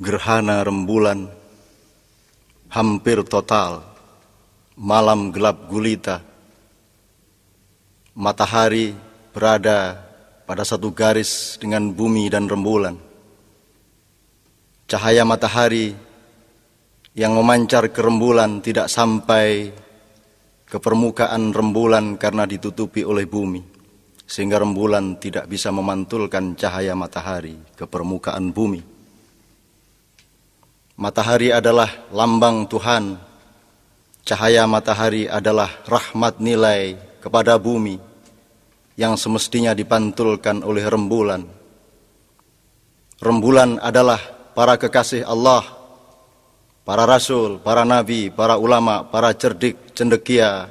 gerhana rembulan hampir total, malam gelap gulita, matahari berada pada satu garis dengan bumi dan rembulan. Cahaya matahari yang memancar ke rembulan tidak sampai ke permukaan rembulan karena ditutupi oleh bumi, sehingga rembulan tidak bisa memantulkan cahaya matahari ke permukaan bumi. Matahari adalah lambang Tuhan. Cahaya matahari adalah rahmat nilai kepada bumi yang semestinya dipantulkan oleh rembulan. Rembulan adalah para kekasih Allah, para rasul, para nabi, para ulama, para cerdik, cendekia,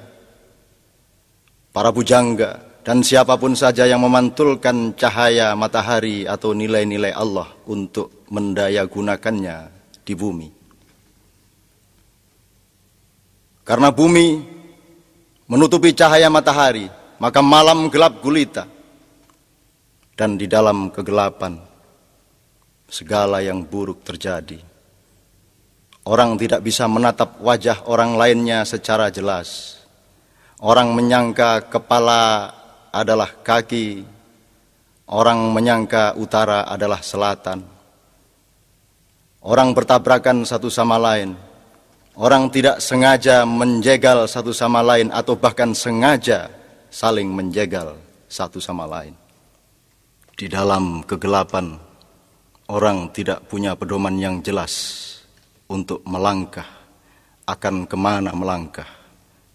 para bujangga, dan siapapun saja yang memantulkan cahaya matahari atau nilai-nilai Allah untuk mendayagunakannya di bumi. Karena bumi menutupi cahaya matahari, maka malam gelap gulita, dan di dalam kegelapan segala yang buruk terjadi. Orang tidak bisa menatap wajah orang lainnya secara jelas. Orang menyangka kepala adalah kaki, orang menyangka utara adalah selatan. Orang bertabrakan satu sama lain. Orang tidak sengaja menjegal satu sama lain atau bahkan sengaja saling menjegal satu sama lain. Di dalam kegelapan, orang tidak punya pedoman yang jelas untuk melangkah, akan kemana melangkah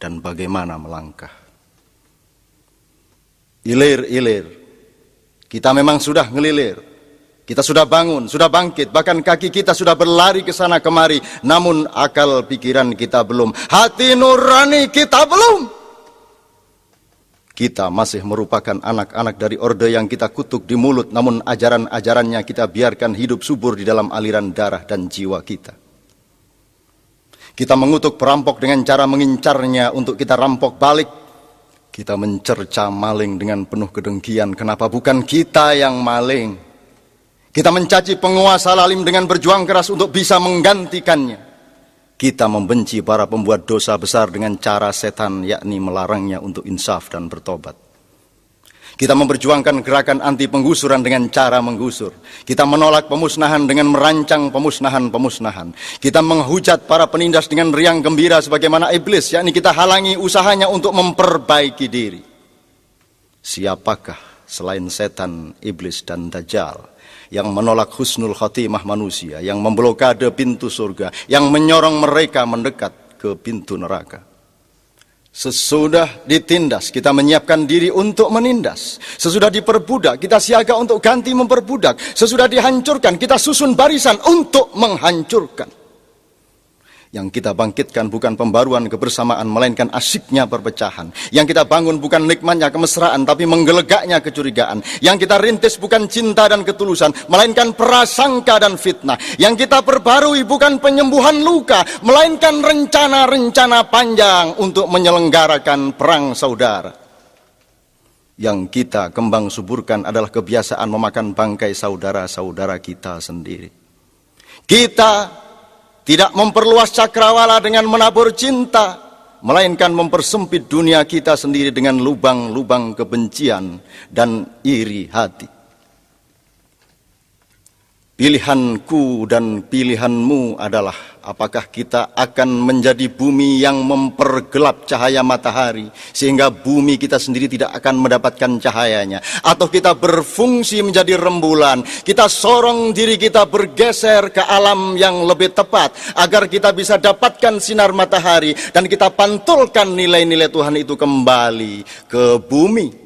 dan bagaimana melangkah. Ilir-ilir, kita memang sudah ngelilir. Kita sudah bangun, sudah bangkit, bahkan kaki kita sudah berlari ke sana kemari, namun akal pikiran kita belum, hati nurani kita belum. Kita masih merupakan anak-anak dari orde yang kita kutuk di mulut, namun ajaran-ajarannya kita biarkan hidup subur di dalam aliran darah dan jiwa kita. Kita mengutuk perampok dengan cara mengincarnya untuk kita rampok balik. Kita mencerca maling dengan penuh kedengkian, kenapa bukan kita yang maling? Kita mencaci penguasa zalim dengan berjuang keras untuk bisa menggantikannya. Kita membenci para pembuat dosa besar dengan cara setan, yakni melarangnya untuk insaf dan bertobat. Kita memperjuangkan gerakan anti penggusuran dengan cara menggusur. Kita menolak pemusnahan dengan merancang pemusnahan-pemusnahan. Kita menghujat para penindas dengan riang gembira sebagaimana iblis, yakni kita halangi usahanya untuk memperbaiki diri. Siapakah selain setan, iblis, dan dajjal yang menolak husnul khotimah manusia, yang memblokade pintu surga, yang menyorong mereka mendekat ke pintu neraka? Sesudah ditindas, kita menyiapkan diri untuk menindas. Sesudah diperbudak, kita siaga untuk ganti memperbudak. Sesudah dihancurkan, kita susun barisan untuk menghancurkan. Yang kita bangkitkan bukan pembaruan kebersamaan, melainkan asyiknya perpecahan. Yang kita bangun bukan nikmatnya kemesraan, tapi menggelegaknya kecurigaan. Yang kita rintis bukan cinta dan ketulusan, melainkan prasangka dan fitnah. Yang kita perbarui bukan penyembuhan luka, melainkan rencana-rencana panjang untuk menyelenggarakan perang saudara. Yang kita kembang suburkan adalah kebiasaan memakan bangkai saudara-saudara kita sendiri. Kita tidak memperluas cakrawala dengan menabur cinta, melainkan mempersempit dunia kita sendiri dengan lubang-lubang kebencian dan iri hati. Pilihanku dan pilihanmu adalah apakah kita akan menjadi bumi yang mempergelap cahaya matahari sehingga bumi kita sendiri tidak akan mendapatkan cahayanya, atau kita berfungsi menjadi rembulan, kita sorong diri kita bergeser ke alam yang lebih tepat agar kita bisa dapatkan sinar matahari dan kita pantulkan nilai-nilai Tuhan itu kembali ke bumi.